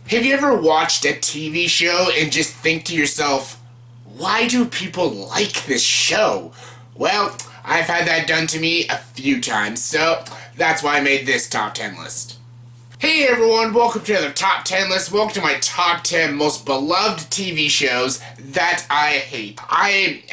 Have you ever watched a TV show and just think to yourself, why do people like this show? Well, I've had that done to me a few times, so that's why I made this top 10 list. Hey everyone, welcome to another top 10 list. Welcome to my top 10 most beloved TV shows that I hate. I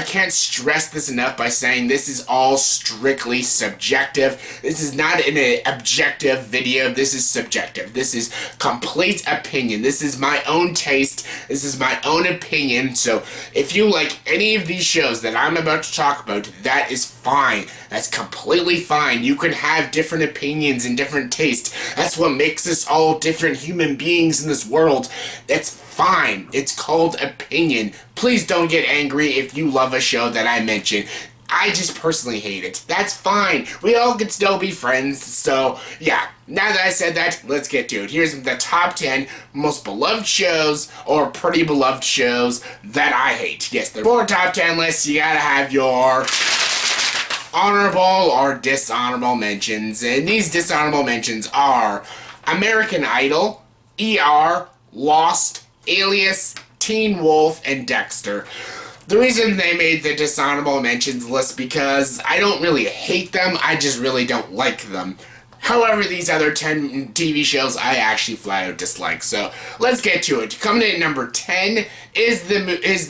can't stress this enough by saying this is all strictly subjective. This is not an objective video. This is subjective. This is complete opinion. This is my own taste. This is my own opinion. So if you like any of these shows that I'm about to talk about, that is fine. That's completely fine. You can have different opinions and different tastes. That's what makes us all different human beings in this world. That's fine. It's called opinion. Please don't get angry if you love a show that I mentioned. I just personally hate it. That's fine. We all can still be friends. So, yeah. Now that I said that, let's get to it. Here's the top 10 most beloved shows, or pretty beloved shows, that I hate. Yes, for top 10 lists, you gotta have your honorable or dishonorable mentions, and these dishonorable mentions are American Idol, ER, Lost, Alias, Teen Wolf, and Dexter. The reason they made the dishonorable mentions list because I don't really hate them, I just really don't like them. However, these other 10 TV shows I actually flat out dislike. So let's get to it. Coming in at number 10 is the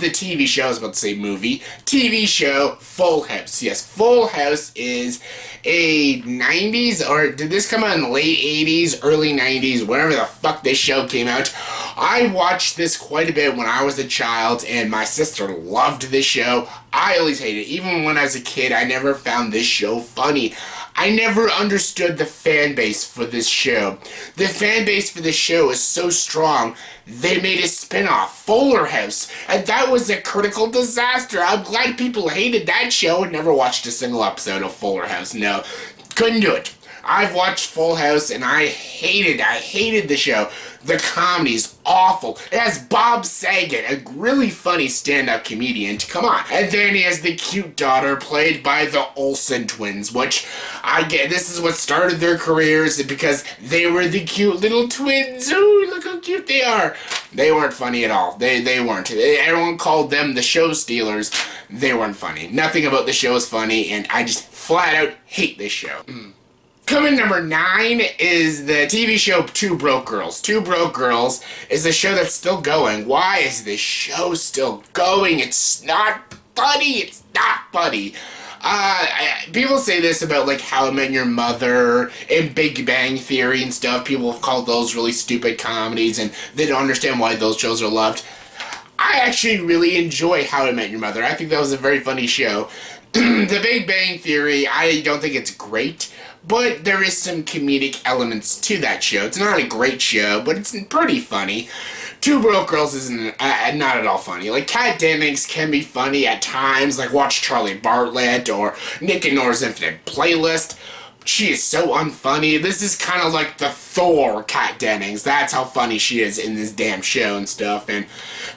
TV show. I was about to say movie. TV show Full House. Yes, Full House is a 90s, or did this come out in the late 80s, early 90s, whenever the fuck this show came out. I watched this quite a bit when I was a child, and my sister loved this show. I always hated it. Even when I was a kid, I never found this show funny. I never understood the fan base for this show. The fan base for this show is so strong, they made a spin-off, Fuller House, and that was a critical disaster. I'm glad people hated that show and never watched a single episode of Fuller House. No, couldn't do it. I've watched Full House and I hated the show. The comedy's awful. It has Bob Saget, a really funny stand-up comedian. Come on. And then he has the cute daughter played by the Olsen twins, which I get. This is what started their careers because they were the cute little twins. Ooh, look how cute they are. They weren't funny at all. They weren't. Everyone called them the show stealers. They weren't funny. Nothing about the show is funny, and I just flat out hate this show. Coming number 9 is the TV show Two Broke Girls. Two Broke Girls is a show that's still going. Why is this show still going? It's not funny. It's not funny. People say this about, like, How I Met Your Mother and Big Bang Theory and stuff. People have called those really stupid comedies, and they don't understand why those shows are loved. I actually really enjoy How I Met Your Mother. I think that was a very funny show. The Big Bang Theory, I don't think it's great, but there is some comedic elements to that show. It's not a great show, but it's pretty funny. Two Broke Girls isn't not at all funny. Like, Kat Dennings can be funny at times, like watch Charlie Bartlett or Nick and Nora's Infinite Playlist. She is so unfunny. This is kind of like the Thor Kat Dennings. That's how funny she is in this damn show and stuff. And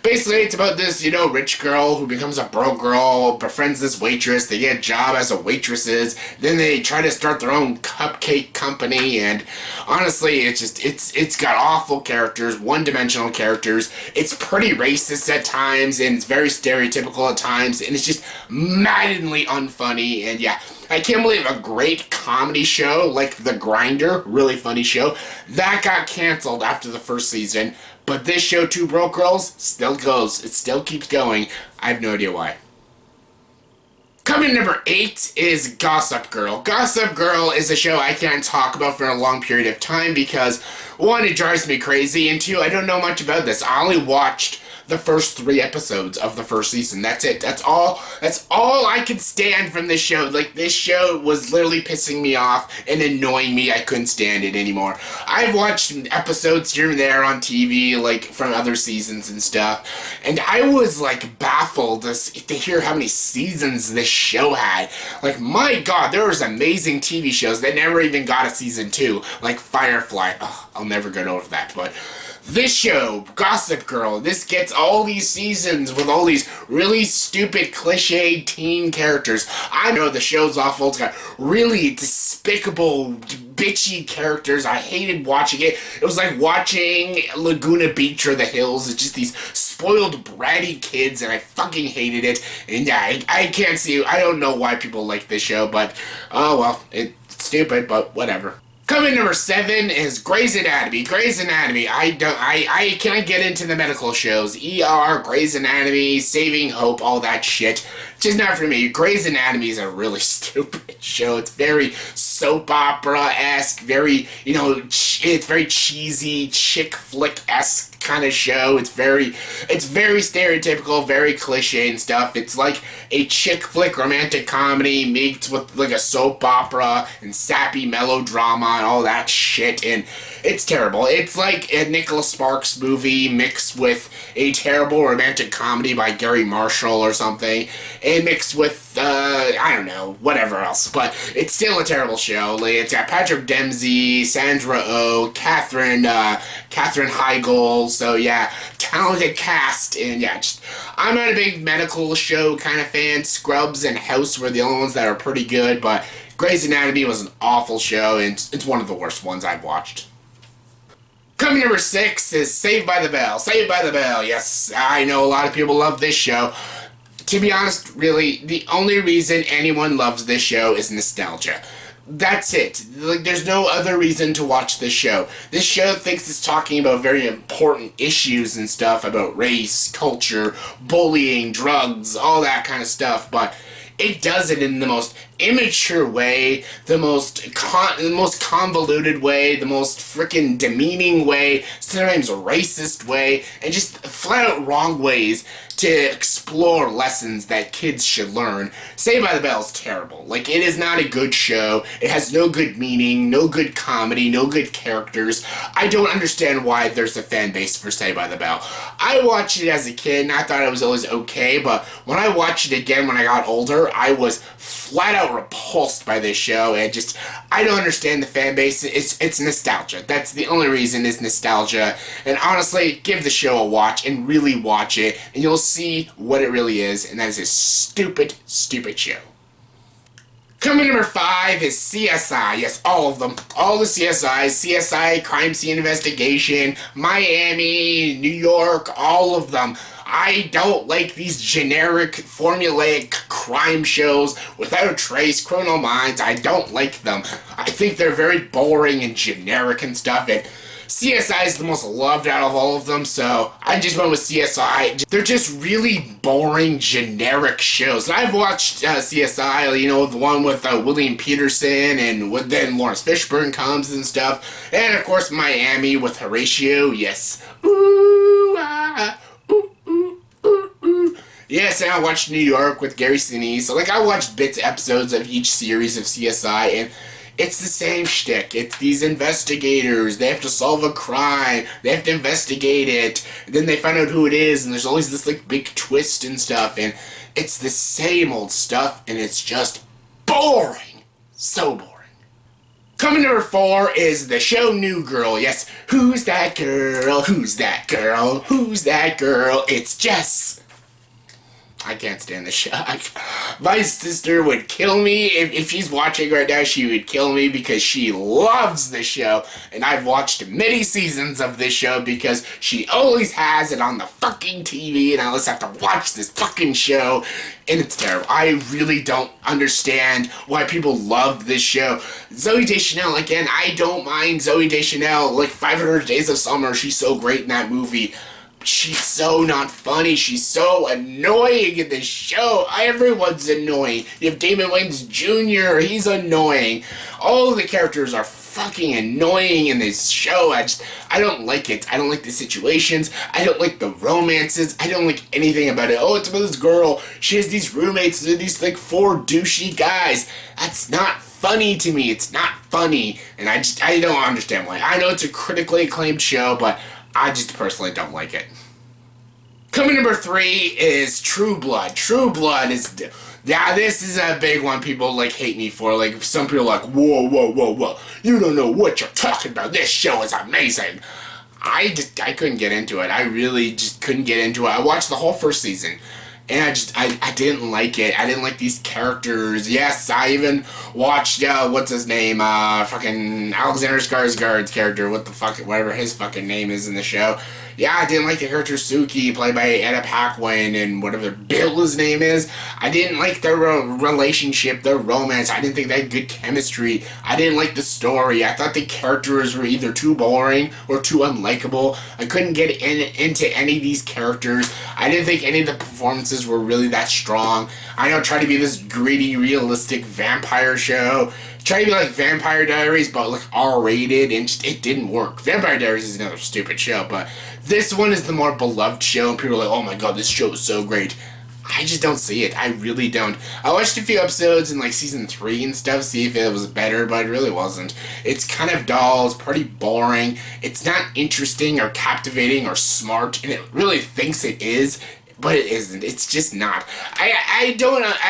basically, it's about this, rich girl who becomes a broke girl, befriends this waitress. They get a job as a waitresses. Then they try to start their own cupcake company. And honestly, it's got awful characters, one-dimensional characters. It's pretty racist at times, and it's very stereotypical at times. And it's just maddeningly unfunny. And yeah, I can't believe a great comedy show like The Grinder, really funny show, that got canceled after the first season. But this show, Two Broke Girls, still goes. It still keeps going. I have no idea why. Coming number 8 is Gossip Girl. Gossip Girl is a show I can't talk about for a long period of time because, 1, it drives me crazy, and 2, I don't know much about this. I only watched the first 3 episodes of the first season. That's it. That's all I could stand from this show. Like, this show was literally pissing me off and annoying me. I couldn't stand it anymore. I've watched episodes here and there on TV, like, from other seasons and stuff, and I was, like, baffled to hear how many seasons this show had. Like, my god, there was amazing TV shows that never even got a season 2, like Firefly. Oh, I'll never get over that, but This show, Gossip Girl, this gets all these seasons with all these really stupid cliche teen characters. I know the show's awful. It's got really despicable, bitchy characters. I hated watching it. It was like watching Laguna Beach or The Hills. It's just these spoiled, bratty kids, and I fucking hated it. And yeah, I can't see. I don't know why people like this show, but oh well, it's stupid, but whatever. Coming number 7 is Grey's Anatomy. Grey's Anatomy. I can't get into the medical shows. ER, Grey's Anatomy, Saving Hope, all that shit. Just not for me. Grey's Anatomy is a really stupid show. It's very soap opera-esque, very, it's very cheesy, chick flick-esque kind of show. It's very stereotypical, very cliche and stuff. It's like a chick flick romantic comedy mixed with like a soap opera and sappy melodrama and all that shit, and it's terrible. It's like a Nicholas Sparks movie mixed with a terrible romantic comedy by Gary Marshall or something, and mixed with I don't know, whatever else, but it's still a terrible show. Like, it's got Patrick Dempsey, Sandra Oh, Katherine Heigl, so yeah, talented cast, and yeah, I'm not a big medical show kind of fan. Scrubs and House were the only ones that are pretty good, but Grey's Anatomy was an awful show, and it's one of the worst ones I've watched. Coming number 6 is Saved by the Bell. Saved by the Bell, yes, I know a lot of people love this show. To be honest, really, the only reason anyone loves this show is nostalgia. That's it. Like, there's no other reason to watch this show. This show thinks it's talking about very important issues and stuff about race, culture, bullying, drugs, all that kind of stuff, but it does it in the most immature way, the most convoluted way, the most freaking demeaning way, sometimes racist way, and just flat out wrong ways to explore lessons that kids should learn. Saved by the Bell is terrible. Like, it is not a good show. It has no good meaning, no good comedy, no good characters. I don't understand why there's a fan base for Saved by the Bell. I watched it as a kid and I thought it was always okay, but when I watched it again when I got older, I was flat out repulsed by this show, and I don't understand the fan base. It's nostalgia. That's the only reason, is nostalgia. And honestly, give the show a watch and really watch it, and you'll see what it really is, and that is a stupid, stupid show. Coming number 5 is CSI. Yes, all of them. All the CSIs. CSI, Crime Scene Investigation, Miami, New York, all of them. I don't like these generic, formulaic crime shows without a trace, Criminal Minds. I don't like them. I think they're very boring and generic and stuff, and CSI is the most loved out of all of them, so I just went with CSI. They're just really boring, generic shows. And I've watched CSI, the one with William Peterson, and then Lawrence Fishburne comes and stuff. And, of course, Miami with Horatio, yes. Ooh, ah, ooh, ooh, ooh, ooh. Yes, and I watched New York with Gary Sinise. So, I watched episodes of each series of CSI, and it's the same shtick. It's these investigators. They have to solve a crime. They have to investigate it. And then they find out who it is, and there's always this, big twist and stuff. And it's the same old stuff, and it's just boring. So boring. Coming number 4 is the show New Girl. Yes, who's that girl? Who's that girl? Who's that girl? It's Jess. I can't stand the show. My sister would kill me. If she's watching right now, she would kill me because she loves the show. And I've watched many seasons of this show because she always has it on the fucking TV, and I always have to watch this fucking show. And it's terrible. I really don't understand why people love this show. Zooey Deschanel, again, I don't mind Zooey Deschanel. 500 Days of Summer, she's so great in that movie. She's so not funny. She's so annoying in this show. Everyone's annoying. You have Damon Wayans Jr. He's annoying. All of the characters are fucking annoying in this show. I don't like it. I don't like the situations. I don't like the romances. I don't like anything about it. Oh, it's about this girl. She has these roommates. They're these 4 douchey guys. That's not funny to me. It's not funny. And I don't understand why. I know it's a critically acclaimed show, but I just personally don't like it. Coming number 3 is True Blood. True Blood is... Yeah, this is a big one people, hate me for. Some people are like, whoa, whoa, whoa, whoa. You don't know what you're talking about. This show is amazing. I couldn't get into it. I really just couldn't get into it. I watched the whole first season, and I didn't like it. I didn't like these characters. Yes, I even watched what's his name? Fucking Alexander Skarsgård's character. What the fuck? Whatever his fucking name is in the show. Yeah, I didn't like the character Suki, played by Anna Paquin, and whatever Bill his name is. I didn't like their relationship, their romance. I didn't think they had good chemistry. I didn't like the story. I thought the characters were either too boring or too unlikable. I couldn't get into any of these characters. I didn't think any of the performances were really that strong. I know it tried to be this gritty, realistic vampire show. Tried to be like Vampire Diaries, but like R-rated, and just, it didn't work. Vampire Diaries is another stupid show, but this one is the more beloved show, and people are like, oh my god, this show is so great. I just don't see it. I really don't. I watched a few episodes in like season 3 and stuff, see if it was better, but it really wasn't. It's kind of dull, it's pretty boring, it's not interesting or captivating or smart, and it really thinks it is, but it isn't. It's just not. I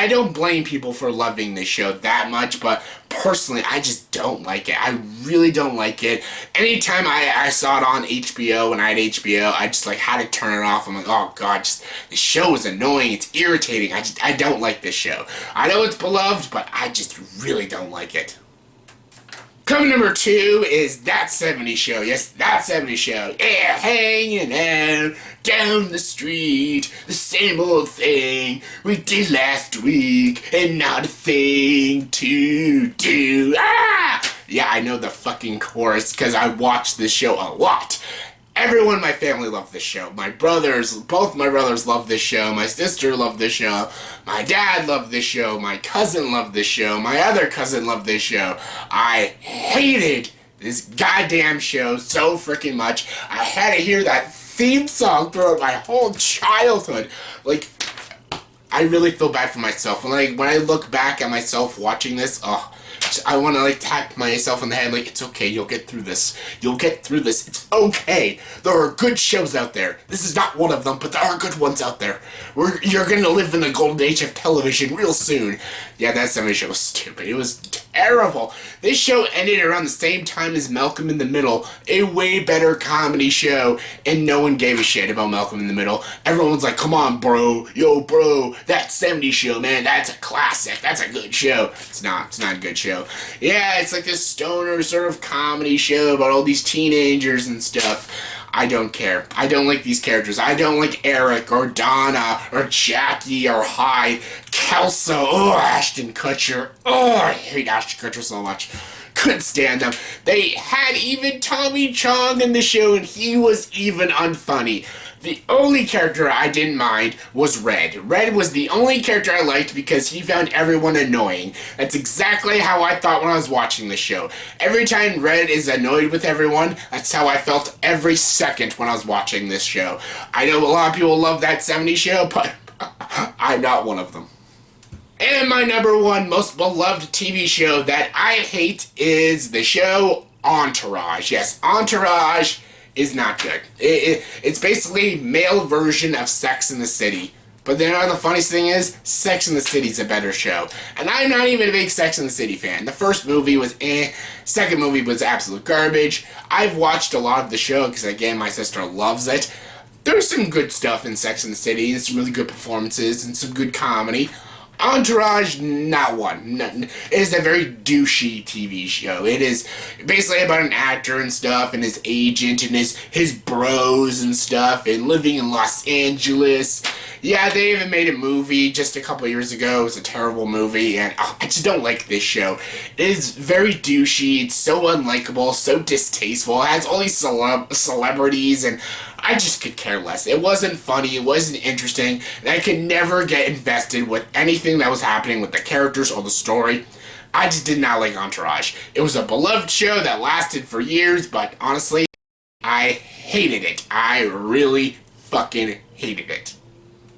don't blame people for loving this show that much, but personally, I just don't like it. I really don't like it. Anytime I saw it on HBO, when I had HBO, I just like had to turn it off. I'm like, oh god, just the show is annoying. It's irritating. I don't like this show. I know it's beloved, but I just really don't like it. Coming number 2 is That 70s Show. Yes, That 70s Show. Yeah, hanging out down the street. The same old thing we did last week. And not a thing to do. Ah! Yeah, I know the fucking chorus because I watched this show a lot. Everyone in my family loved this show. Both my brothers loved this show. My sister loved this show. My dad loved this show. My cousin loved this show. My other cousin loved this show. I hated this goddamn show so freaking much. I had to hear that theme song throughout my whole childhood. Like, I really feel bad for myself. When I look back at myself watching this, I want to like tap myself on the head like, it's okay, you'll get through this. You'll get through this. It's okay. There are good shows out there. This is not one of them, but there are good ones out there. You're going to live in the golden age of television real soon. Yeah, that 70s show was stupid. It was terrible. This show ended around the same time as Malcolm in the Middle, a way better comedy show, and no one gave a shit about Malcolm in the Middle. Everyone's like, come on, bro. Yo, bro, that 70s show, man, that's a classic. That's a good show. It's not. It's not a good show. Yeah, it's like this stoner sort of comedy show about all these teenagers and stuff. I don't care. I don't like these characters. I don't like Eric or Donna or Jackie or Hyde, Kelso, Ashton Kutcher. I hate Ashton Kutcher so much. Couldn't stand them. They had even Tommy Chong in the show, and he was even unfunny. The only character I didn't mind was Red. Red was the only character I liked because he found everyone annoying. That's exactly how I thought when I was watching the show. Every time Red is annoyed with everyone, that's how I felt every second when I was watching this show. I know a lot of people love that 70s show, but I'm not one of them. And my number 1 most beloved TV show that I hate is the show Entourage. Yes, Entourage is not good. It's basically a male version of Sex and the City. But then the funniest thing is, Sex and the City's a better show. And I'm not even a big Sex and the City fan. The first movie was second movie was absolute garbage. I've watched a lot of the show because, again, my sister loves it. There's some good stuff in Sex and the City, and some really good performances, and some good comedy. Entourage, not one. It is a very douchey TV show. It is basically about an actor and stuff, and his agent, and his bros and stuff, and living in Los Angeles. Yeah, they even made a movie just a couple years ago. It was a terrible movie, and I just don't like this show. It is very douchey, it's so unlikable, so distasteful. It has all these celebrities, and I just could care less. It wasn't funny, it wasn't interesting, and I could never get invested with anything that was happening with the characters or the story. I just did not like Entourage. It was a beloved show that lasted for years, but honestly, I hated it. I really fucking hated it.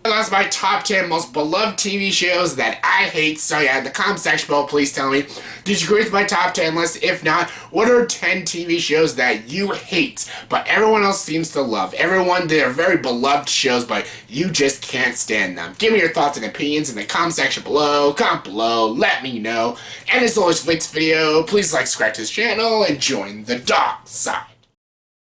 That's my top 10 most beloved TV shows that I hate. So yeah, in the comment section below, please tell me, did you agree with my top 10 list? If not, what are 10 TV shows that you hate, but everyone else seems to love? Everyone, they're very beloved shows, but you just can't stand them. Give me your thoughts and opinions in the comment section below. Comment below, let me know. And as always for this video, please like, subscribe to this channel, and join the dark side.